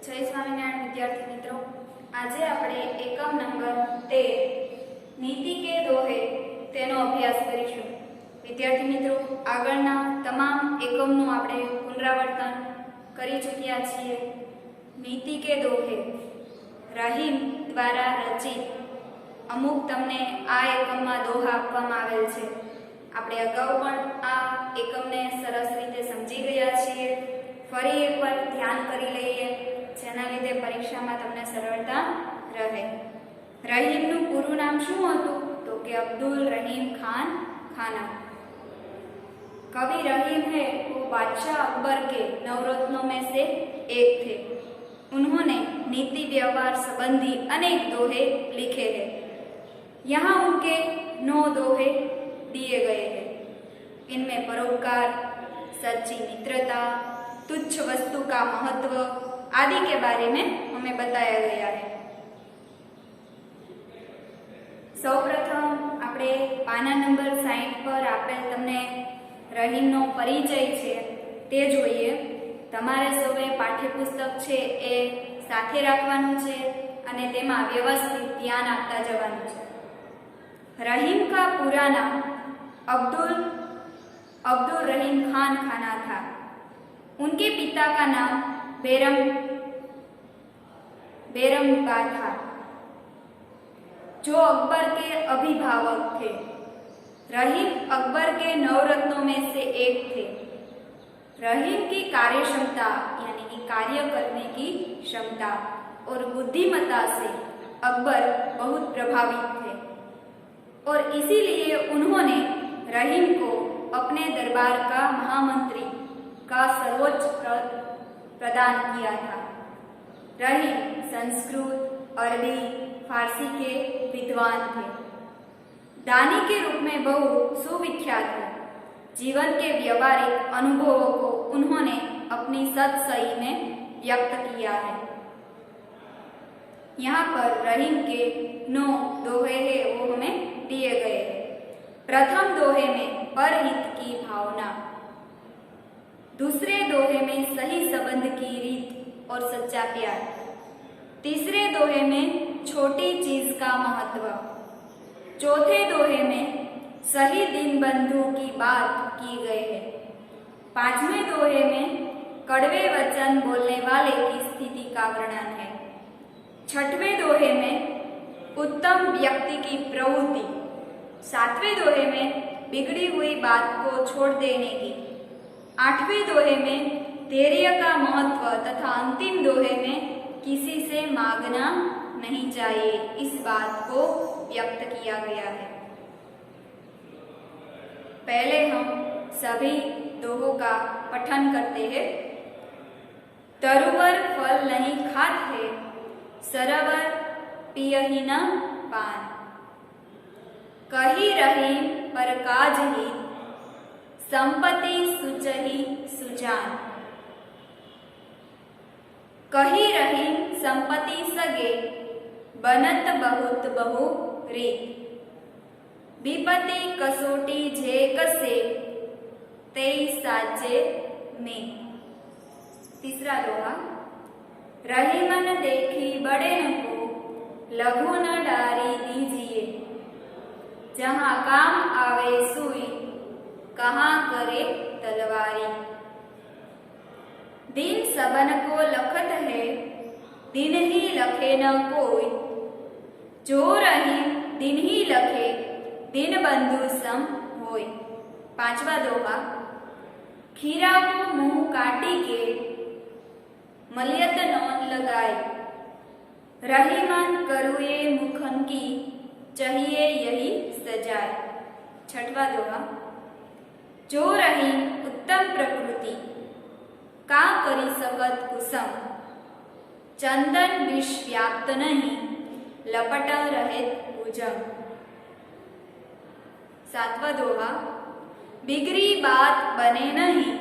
जय स्वामिनारायण विद्यार्थी मित्रों, आज આપણે એકમ નંબર 13 નીતિ કે દોહે તેનો અભ્યાસ કરીશું। વિદ્યાર્થી મિત્રો, આગળના તમામ એકમનું આપણે પુનરાવર્તન કરી ચૂક્યા છીએ। નીતિ કે દોહે રહીમ દ્વારા રચિત અમુક તમને આ એકમમાં દોહા આપવામાં આવેલ છે। આપણે અગાઉ પણ આ એકમને સરસ રીતે સમજી ગયા છીએ। ફરી એકવાર ધ્યાન કરી લઈએ, જેના લીધે પરીક્ષામાં તમને સરળતા રહે। રહીમનું પૂરું નામ શું હતું? તો કે अब्दुल रहीम खान खाना। कवि रहीम है वो बादशाह अकबर के नवरत्नों में से एक थे। उन्होंने नीति व्यवहार संबंधी अनेक दोहे लिखे हैं। यहाँ उनके 9 दोहे दिए गए हैं। इनमें परोपकार, सच्ची मित्रता, तुच्छ वस्तु का महत्व आदि के बारे में हमें बताया गया है। सौप्रथम આપણે પાના નંબર 60 પર આપેલ તમને રહીમનો પરિચય છે તે જોઈએ। તમારે સૌએ પાઠ્યપુસ્તક છે એ સાથે રાખવાનું છે અને તેમાં વ્યવસ્થિત ધ્યાન આપતા જવાનું છે। रहीम का पूरा नाम अब्दुल रहीम खान खाना था। उनके पिता का नाम बेरमबा था, जो अकबर के अभिभावक थे। रहीम अकबर के नवरत्नों में से एक थे। रहीम की कार्य क्षमता यानी कि कार्य करने की क्षमता और बुद्धिमत्ता से अकबर बहुत प्रभावित थे और इसीलिए उन्होंने रहीम को अपने दरबार का महामंत्री का सर्वोच्च प्रदान किया था। रहीम संस्कृत, अरबी, फारसी के विद्वान थे। दानी के रूप में बहु सुविख्यात थे। जीवन के व्यवहारिक अनुभवों को उन्होंने अपनी सतसई में व्यक्त किया है। यहाँ पर रहीम के 9 दोहे हैं, वो हमें दिए गए हैं। प्रथम दोहे में परहित की भावना, दूसरे दोहे में सही संबंध की रीत और सच्चा प्यार, तीसरे दोहे में छोटी चीज का महत्व, चौथे दोहे में सही दिन बंधु की बात की गई है, पांचवें दोहे में कड़वे वचन बोलने वाले की स्थिति का वर्णन है, छठवें दोहे में उत्तम व्यक्ति की प्रवृत्ति, सातवें दोहे में बिगड़ी हुई बात को छोड़ देने की, आठवें दोहे में धैर्य का महत्व तथा अंतिम दोहे में किसी से मांगना नहीं चाहिए, इस बात को व्यक्त किया गया है। पहले हम सभी दोहों का पठन करते हैं। तरुवर फल नहीं खाते, सरोवर पियहि न पान, कही रहीम पर काज ही, संपत्ति सुचहि सुजान। कही रहीम संपत्ति सगे, बनत बहुत बहु रीत, विपत्ति कसोटी जे कसे, ते साचे में। तीसरा दोहा, रहीमन देखी बड़े न को, लघु न डारी दीजिए, जहाँ काम आवे सुई, कहाँ करे तलवारी। दिन सबन को लखत है, दिन ही लखे न कोई, जो रहीम दिन ही लखे, दिन बंधु सम होय। पांचवा दोहा, खीरा को मुंह काटी के, मलियत नौन लगाए, रहीमन करुए मुखन की, चाहिए यही सजाए। छठवा दोहा, जो रहीम उत्तम प्रकृति, का करी सकत कुसम, चंदन विष व्याप्त नहीं, लपट रहे भुजंग। सातवा दोहा, बिगड़ी बात बने नहीं,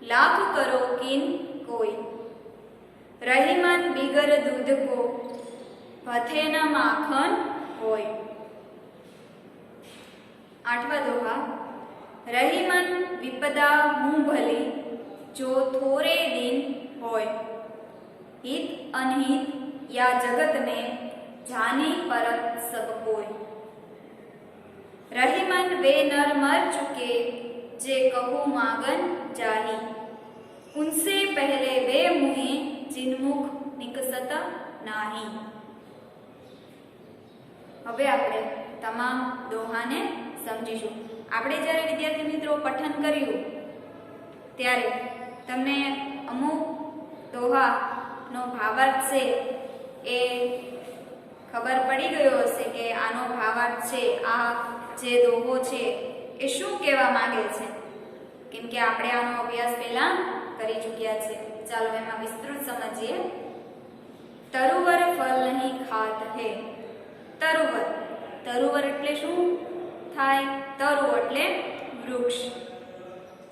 लाख करो किन कोई, रहीमन बिगर दूध को, पथे न माखन होय। आठवा दोहा, रहीमन विपदा मुँह भली, जो थोरे दिन होय, हित अनहित या जगत में जानी परत सब कोई। रही मन वे नर मर चुके जे कहू मागन जाही, उनसे पहले वे मुहे जिनमुख निकसत नाही। હવે આપણે તમામ દોહાને સમજીશું। આપણે જ્યારે વિદ્યાર્થી મિત્રો પઠન કર્યું ત્યારે તમને અમુક દોહાનો ભાવાર્થ છે એ ખબર પડી ગયો હશે કે આનો ભાવાર્થ છે, આ જે દોહો છે એ શું કહેવા માંગે છે, કેમ કે આપણે આનો અભ્યાસ પહેલા કરી ચૂક્યા છે। ચાલો એમાં વિસ્તૃત સમજીએ। તરુવર ફલ નહીં ખાત હે। તરુવર, તરુવર એટલે શું થાય? તરુ એટલે વૃક્ષ,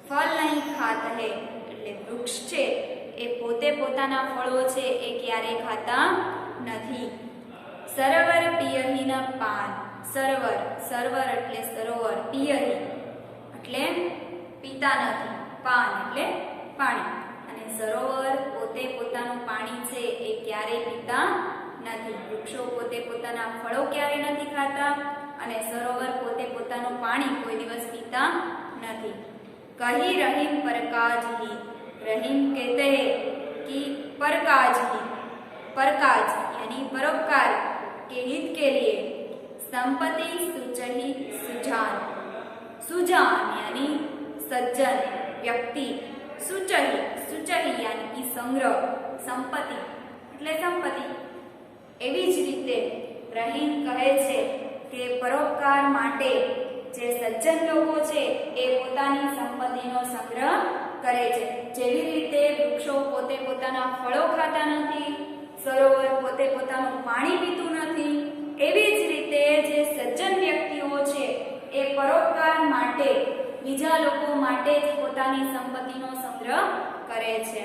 ફલ નહીં ખાત હે એટલે વૃક્ષ છે એ પોતે પોતાના ફળો છે એ ક્યારે ખાતા નથી। સરોવર પિયહી ના પાન। સરોવર, સરોવર એટલે સરોવર, પિયહી એટલે પીતા નથી, પાન એટલે પાણી, અને સરોવર પોતે પોતાનું પાણી છે એ ક્યારે પીતા નથી। વૃક્ષો પોતે પોતાના ફળો ક્યારે નથી ખાતા અને સરોવર પોતે પોતાનું પાણી કોઈ દિવસ પીતા નથી। कही रहीम परकाज ही। रहीम कहते हैं कि परकाज ही, परकाज यानी परोपकार के हित के लिए संपत्ति सुचही सुजान। सुजान यानी सज्जन व्यक्ति, सुचही, सुचही यानी कि संग्रह, संपत्ति એટલે સંપત્તિ। એવી જ રીતે રહીમ કહે છે કે પરોપકાર માટે જે સજ્જન લોકો છે એ પોતાની સંપત્તિનો સંગ્રહ કરે છે। જેવી રીતે વૃક્ષો પોતે પોતાના ફળો ખાતા નથી, સરોવર પોતે પોતાનું પાણી પીતું નથી, એવી જ રીતે જે સજ્જન વ્યક્તિઓ છે એ પરોપકાર માટે બીજા લોકો માટે જ પોતાની સંપત્તિનો સંગ્રહ કરે છે।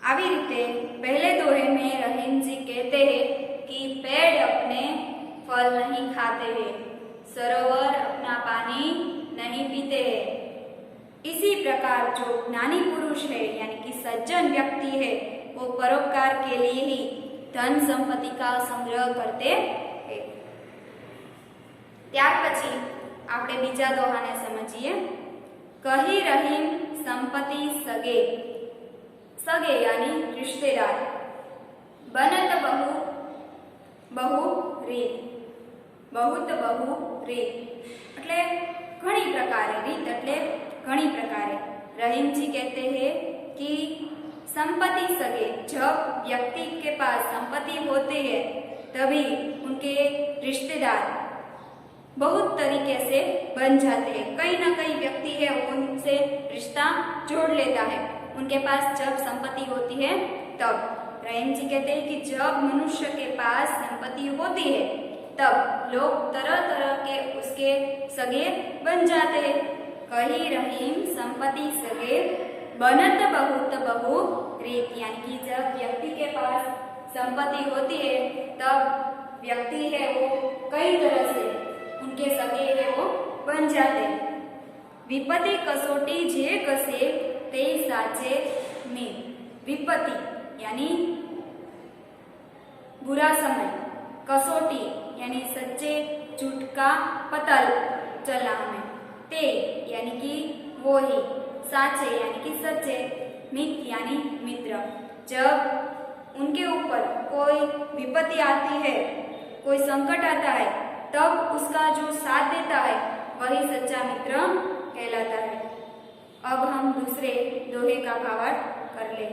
આવી રીતે पहले दोहे में रहीम जी कहते हैं कि पेड़ अपने फल नहीं खाते हैं, सरोवर अपना पानी नहीं पीते हैं। इसी प्रकार जो ज्ञानी पुरुष है यानी कि सज्जन व्यक्ति है वो परोपकार के लिए ही धन संपत्ति का संग्रह करते हैं। ત્યાર પછી આપણે બીજા દોહાને સમજીએ। કહી રહીમ સંપત્તિ સગે। सगे यानी रिश्तेदार। बनत बहु बहु રીત, बहुत बहु રીત એટલે घणी प्रकारे, रीत એટલે घणी प्रकारे। रहीम जी कहते हैं कि संपत्ति सगे, जब व्यक्ति के पास संपत्ति होती है तभी उनके रिश्तेदार बहुत तरीके से बन जाते हैं। कहीं ना कहीं व्यक्ति है उनसे रिश्ता जोड़ लेता है उनके पास जब संपत्ति होती है तब। रहीम जी कहते हैं कि जब मनुष्य के पास संपत्ति होती है तब लोग तरह तरह के उसके सगे बन जाते हैं। कही रहीम संपत्ति सगे, बनत बहुत बहु रीत यानी कि जब व्यक्ति के पास संपत्ति होती है तब व्यक्ति है वो कई तरह से उनके सगे है वो बन जाते हैं। विपत्ति कसोटी जे कसे ते साचे में। विपत्ति यानी बुरा समय, कसोटी यानी सच्चे झूठ का पता चलना हमें, ते यानी कि वो ही, साचे यानी कि सच्चे, मित्र यानी मित्र। जब उनके ऊपर कोई विपत्ति आती है, कोई संकट आता है, तब उसका जो साथ देता है वही सच्चा मित्र कहलाता है। अब हम दूसरे दोहे का भावार्थ कर ले।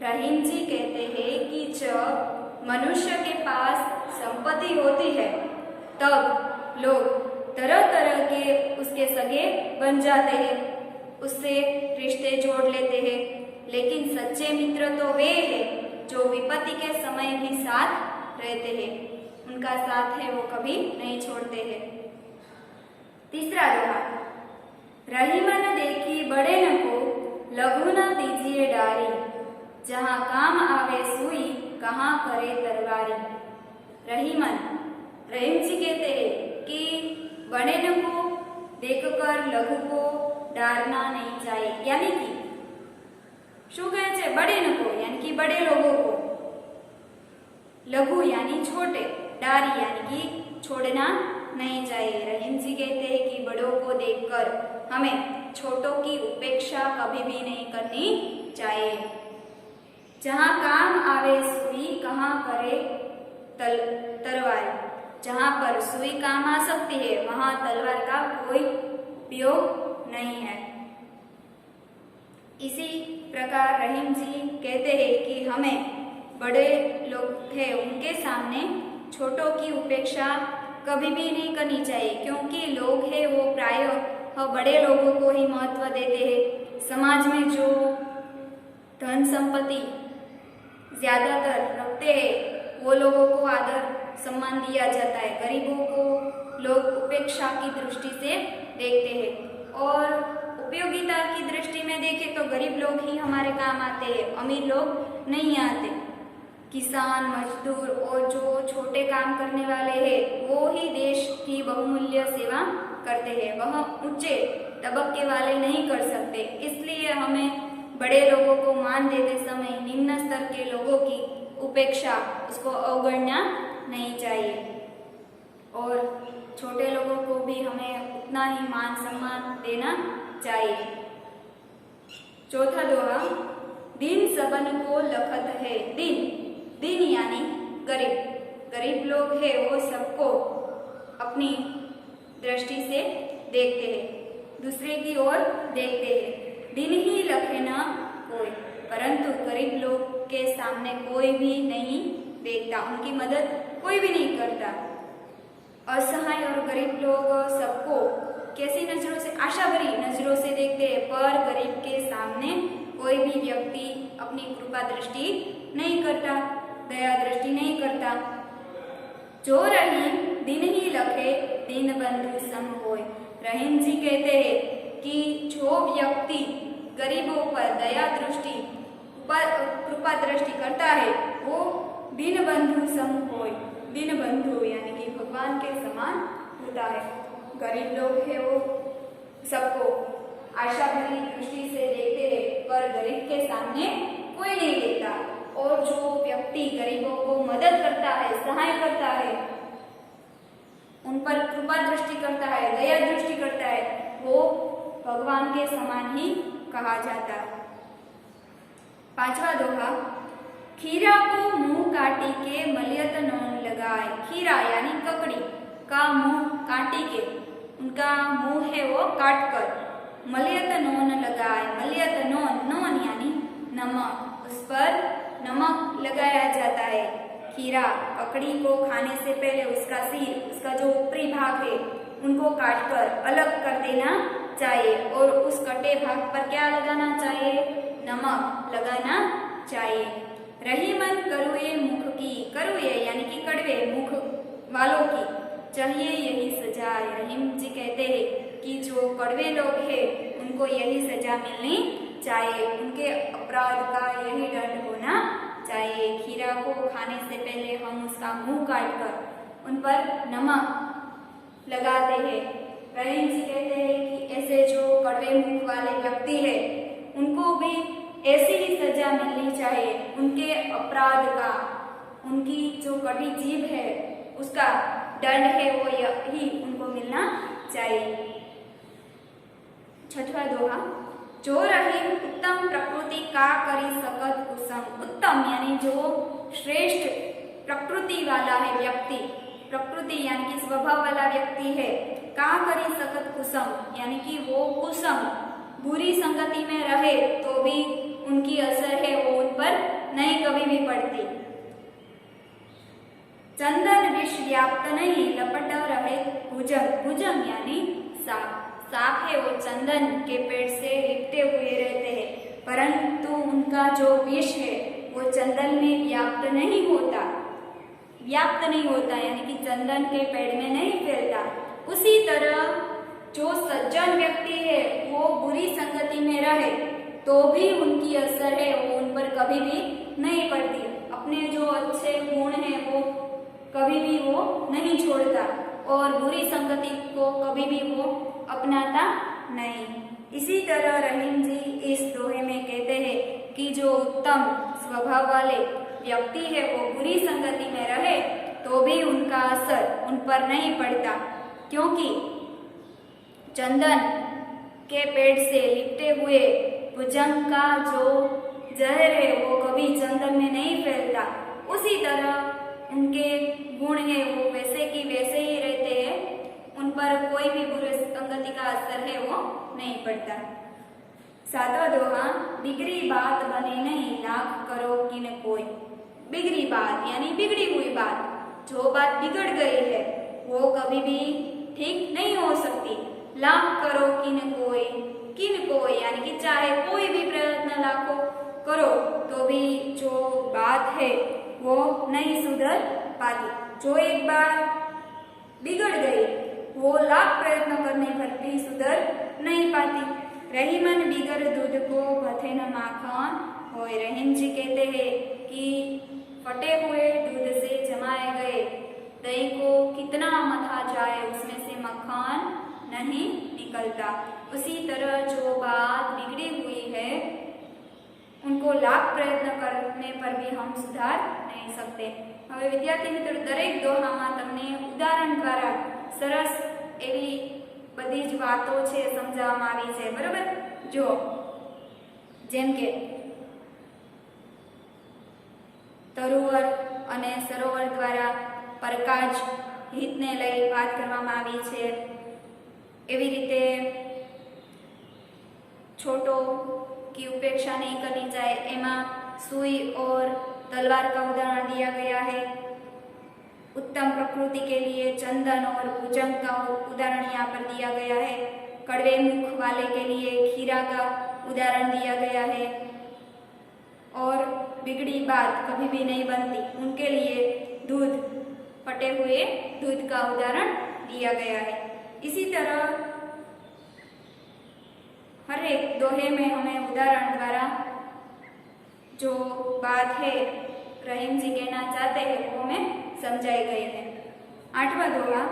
रहीम जी कहते हैं कि जब मनुष्य के पास संपत्ति होती है तब लोग तरह तरह के उसके सगे बन जाते हैं, उससे रिश्ते जोड़ लेते हैं। लेकिन सच्चे मित्र तो वे हैं जो विपत्ति के समय भी साथ रहते हैं, उनका साथ है वो कभी नहीं छोड़ते हैं। तीसरा दोहा। रहीमन देखी बड़े न को, लघु न दीजिए डारी, जहाँ काम आवे सुई, कहाँ करे तरवारी। रहीमन, रहीम जी कहते हैं कि बड़े न को देखकर लघु को डारना नहीं चाहिए, यानी कि શું કહે છે? બડેન કો यानी कि बड़े लोगों को, लघु यानी छोटे, डारी यानी कि छोड़ना नहीं चाहिए। रहीम जी कहते हैं कि बड़ों को देखकर हमें छोटों की उपेक्षा कभी भी नहीं करनी चाहिए। जहाँ काम आवे सुई कहाँ करे तलवार, जहाँ पर सुई काम आ सकती है वहां तलवार का कोई उपयोग नहीं है। इसी प्रकार रहीम जी कहते हैं कि हमें बड़े लोग हैं उनके सामने छोटों की उपेक्षा कभी भी नहीं करनी चाहिए, क्योंकि लोग हैं वो प्रायः बड़े लोगों को ही महत्व देते हैं। समाज में जो धन संपत्ति ज्यादातर रखते हैं वो लोगों को आदर सम्मान दिया जाता है, गरीबों को लोग उपेक्षा की दृष्टि से देखते हैं। और उपयोगिता की दृष्टि में देखें तो गरीब लोग ही हमारे काम आते हैं, अमीर लोग नहीं आते। किसान, मजदूर और जो छोटे काम करने वाले हैं वो ही देश की बहुमूल्य सेवा करते हैं, वह ऊंचे तबके वाले नहीं कर सकते। इसलिए हमें बड़े लोगों को मान देते समय निम्न स्तर के लोगों की उपेक्षा, उसको अवगणना नहीं चाहिए और छोटे लोगों को भी हमें उतना ही मान सम्मान देना चाहिए। चौथा दोहा, दिन सबन को लखत है। दिन यानी गरीब लोग है वो सबको अपनी दृष्टि से देखते हैं, दूसरे की ओर देखते हैं। दिन ही लखे न कोई, परंतु गरीब लोग के सामने कोई भी नहीं देखता, उनकी मदद कोई भी नहीं करता। असहाय और गरीब लोग सबको कैसी नजरों से, आशा भरी नजरों से देखते हैं, पर गरीब के सामने कोई भी व्यक्ति अपनी कृपा दृष्टि नहीं करता, दया दृष्टि नहीं करता। जो रहीम दिन ही लखे दीन बंधु सम होय। रहीम जी कहते हैं कि जो व्यक्ति गरीबों पर दया दृष्टि, कृपा दृष्टि करता है वो दीन बंधु सम होय। दीन बंधु यानी कि भगवान के समान होता है। गरीब लोग है वो सबको आशा भरी दृष्टि से देखते हैं, पर गरीब के सामने कोई नहीं देखता। और जो व्यक्ति गरीबों को मदद करता है, सहाय करता है, उन पर कृपा दृष्टि करता है, दया दृष्टि करता है, वो भगवान के समान ही कहा जाता है। पांचवा दोहा, खीरा को मुंह काटी के मलियत नोन लगाए। खीरा यानी ककड़ी का मुंह काटी के, उनका मुंह है वो काट कर मलियत नोन लगाए। मलियत नोन यानी नमक, उस पर नमक लगाया जाता है। खीरा ककड़ी को खाने से पहले उसका सिर, उसका जो ऊपरी भाग है उनको काटकर अलग कर देना चाहिए और उस कटे भाग पर क्या लगाना चाहिए? नमक लगाना चाहिए। रही मन करुए मुख की, करुए यानी कि कड़वे मुख वालों की चाहिए यही सजा। रहीम जी कहते हैं कि जो कड़वे लोग हैं उनको यही सजा मिलनी चाहिए, उनके अपराध का यही दंड होना चाहिए। खीरा को खाने से पहले हम उसका मुंह काटकर उन पर नमक लगाते हैं। रहीम जी कहते हैं कि ऐसे जो कड़वे मुंह वाले व्यक्ति है उनको भी ऐसी ही सजा मिलनी चाहिए, उनके अपराध का, उनकी जो कड़वी जीभ है उसका दंड है वो यही उनको मिलना चाहिए। छठवा दोहा, जो रहीम उत्तम प्रकृति का करी सकत कुसम। उत्तम यानी जो श्रेष्ठ प्रकृति वाला है व्यक्ति, प्रकृति यानी कि स्वभाव वाला व्यक्ति है। का करी सकत कुसम यानी कि वो कुसम बुरी संगति में रहे तो भी उनकी असर है वो उन पर नहीं कभी भी पड़ती। चंदन विष व्याप्त नहीं लपट रहे भुजंग। भुजंग यानी सांप, सांप है वो चंदन के पेड़ से लिपटे हुए रहते हैं, परंतु उनका जो विष है वो चंदन में व्याप्त नहीं होता, व्याप्त नहीं होता यानी कि चंदन के पेड़ में नहीं फैलता। उसी तरह जो सज्जन व्यक्ति है वो बुरी संगति में रहे तो भी उनकी असर है वो उन पर कभी भी नहीं पड़ती। अपने जो अच्छे गुण हैं वो कभी भी वो नहीं छोड़ता और बुरी संगति को कभी भी वो अपनाता नहीं। इसी तरह रहीम जी इस दोहे में कहते हैं कि जो उत्तम स्वभाव वाले व्यक्ति है वो बुरी संगति में रहे तो भी उनका असर उन पर नहीं पड़ता, क्योंकि चंदन के पेड़ से लिपटे हुए भुजंग का जो जहर है वो कभी चंदन में नहीं फैलता। उसी तरह उनके गुण है वो वैसे की वैसे ही रहते हैं, उन पर कोई भी बुरी संगति का असर है वो नहीं पड़ता। 7वां दोहा, बिगड़ी बात बने नहीं लाख करो किन कोई। बिगड़ी बात यानी बिगड़ी हुई बात, जो बात बिगड़ गई है वो कभी भी ठीक नहीं हो सकती। लाख करो किन कोई यानी कि चाहे कोई भी प्रयत्न लाखों करो तो भी जो बात है वो नहीं सुधर पाती। जो एक बार बिगड़ गई वो लाख प्रयत्न करने पर भी सुधर नहीं पाती। रही मन बिगर दूध को भथे न माखन होय। रहीम जी कहते हैं कि फटे हुए दूध से जमाए गए दही को कितना मथा जाए उसमें से मक्खन नहीं निकलता। उसी तरह जो बात बिगड़ी हुई है उनको लाख प्रयत्न करने पर भी हम सुधार नहीं सकते। હવે વિદ્યાર્થી મિત્રો દરેક દોહામાં તમને ઉદાહરણ દ્વારા સરસ એવી બધી જ વાતો છે સમજાવવામાં આવી છે, બરાબર। જો જેમ કે તરુવર અને સરોવર દ્વારા પ્રકાશ હિતને લઈ વાત કરવામાં આવી છે। એવી રીતે छोटो की उपेक्षा नहीं करनी चाहिए, एमा सुई और तलवार का उदाहरण दिया गया है। उत्तम प्रकृति के लिए चंदन और भुजंग का उदाहरण यहाँ पर दिया गया है। कड़वे मुख वाले के लिए खीरा का उदाहरण दिया गया है और बिगड़ी बात कभी भी नहीं बनती उनके लिए दूध, फटे हुए दूध का उदाहरण दिया गया है। इसी तरह हर एक दोहे में हमें उदाहरण द्वारा जो बात है रहीम जी कहना चाहते हैं वो हमें समझाए गए हैं। 8वां दोहा,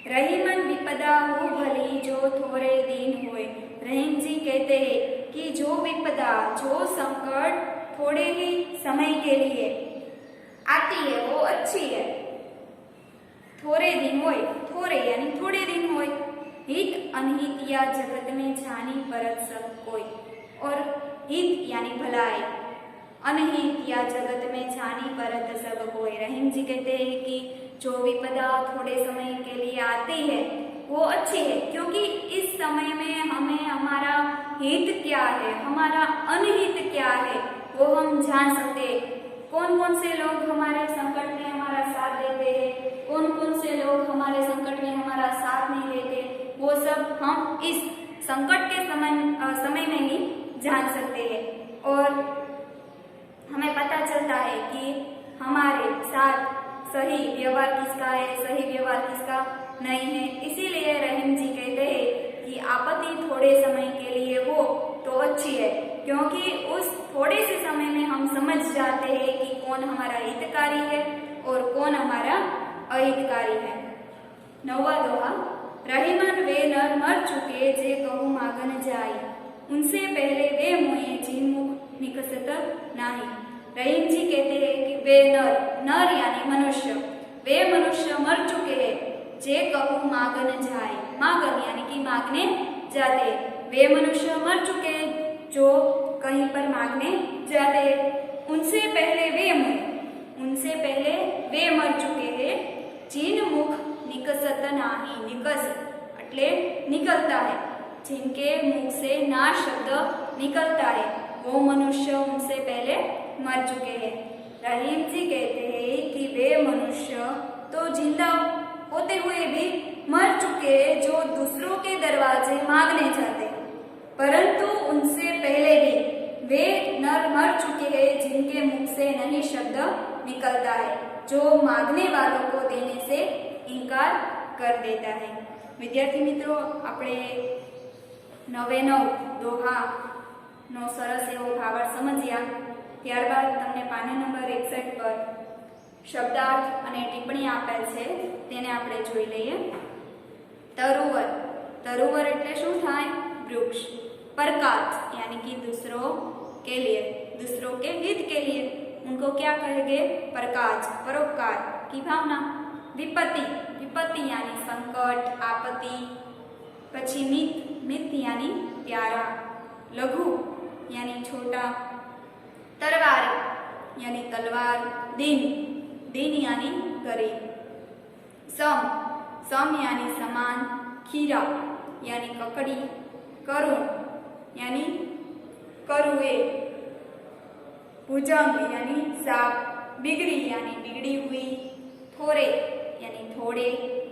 रही मन विपदा हो भली जो थोड़े दिन होए। रहीम जी कहते हैं कि जो विपदा, जो संकट थोड़े ही समय के लिए आती है वो अच्छी है। थोड़े दिन होए, थोड़े यानी थोड़े दिन होए। हित अनहित या जगत में जानी परत सब कोई। और हित यानी भलाई, अनहित या जगत में जानी परत सब कोई। रहीम जी कहते हैं कि जो विपदा थोड़े समय के लिए आती है वो अच्छी है, क्योंकि इस समय में हमें हमारा हित क्या है, हमारा अनहित क्या है वो हम जान सकते हैं। कौन कौन से लोग हमारे संकट में हमारा साथ देते हैं, कौन कौन से लोग हमारे संकट में हमारा साथ नहीं देते, वो सब हम इस संकट के समय में ही जान सकते हैं। और हमें पता चलता है कि हमारे साथ सही व्यवहार किसका है, सही व्यवहार किसका नहीं है। इसीलिए रहीम जी कहते हैं कि आपत्ति थोड़े समय के लिए हो तो अच्छी है, क्योंकि उस थोड़े से समय में हम समझ जाते हैं कि कौन हमारा हितकारी है और कौन हमारा अहितकारी है। 9वां दोहा, रही मन वे नर मर चुके जे कहूँ मागन जाई। उनसे पहले वे मुहे जिन मुख निकसत नाही। रहीम जी कहते हैं कि वे नर, नर यानी मनुष्य, वे मनुष्य मर चुके हैं जे कहूँ मागन जाए। मागन यानी कि मांगने जाते, वे मनुष्य मर चुके हैं जो कहीं पर मांगने जाते। उनसे पहले वे मुहे, उनसे पहले वे मर चुके हैं जिन मुख निकसत नाही। निकस એટલે निकलता है, जिनके मुख से ना शब्द निकलता है वो मनुष्य उनसे पहले मर चुके हैं। रहीम जी कहते हैं कि वे मनुष्य तो जिंदा होते हुए भी मर चुके हैं जो दूसरों के दरवाजे मांगने जाते, परंतु उनसे पहले भी वे नर मर चुके हैं जिनके मुख से नहीं शब्द निकलता है, जो मांगने वालों को देने से इनकार कर देता है। विद्यार्थी मित्रों, આપણે 9 दोहा નો સરસ એવો ભાવાર્થ સમજ્યા। ત્યારબાદ તમને પાના નંબર 61 પર શબ્દાર્થ અને ટિપ્પણી આપેલ છે તેને આપણે જોઈ લઈએ। તરુવર, તરુવર એટલે શું થાય? વૃક્ષ। પરકાશ यानी कि दूसरो के लिए, दूसरों के हित के लिए। उनको क्या कहेंगे? प्रकाश, परोपकार की भावना। विपत्ति, विपत्ति यानी संकट, आपत्ति। पछी मित, मित यानी प्यारा। लघु यानी छोटा। तरवार यानी तलवार। दिन, दिन यानी गरीब। सम, सम यानी समान। खीरा यानी ककड़ी। करुण यानी करुए। भुजंग यानी सांप। बिगड़ी यानी बिगड़ी हुई। थोड़े यानी थोड़े।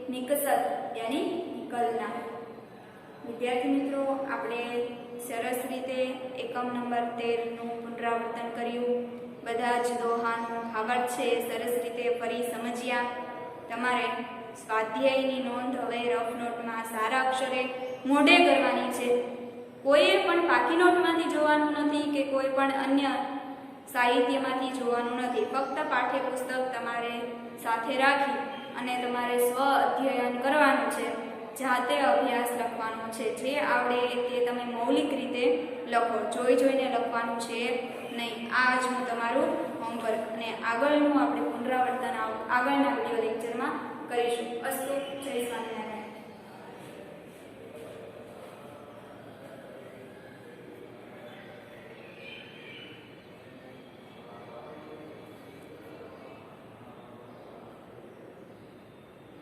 निकसत यानी निकलना। विद्यार्थी मित्रों, આપણે સરસ રીતે એકમ નંબર 13 નું પુનરાવર્તન કર્યું। બધા જ દોહાનો ભાવાર્થ છે સરસ રીતે ફરી સમજ્યા। તમારે સ્વાધ્યાયની નોંધ હવે રફ નોટમાં સારા અક્ષરે મોઢે કરવાની છે। કોઈએ પણ પાકી નોટમાંથી જોવાનું નથી કે કોઈ પણ અન્ય સાહિત્યમાંથી જોવાનું નથી। ફક્ત પાઠ્યપુસ્તક તમારે સાથે રાખી અને તમારે સ્વ અધ્યયન કરવાનું છે। જાતે અભ્યાસ લખવાનો છે। જે આવડે તે તમે મૌલિક રીતે લખો, જોઈને લખવાનું છે નહીં। આ જ હું તમારું હોમવર્ક અને આગળનું આપણે પુનરાવર્તન આગળના વિડીયો લેક્ચરમાં કરીશું। અસ્તુ, જય સ્વામિનારાયણ।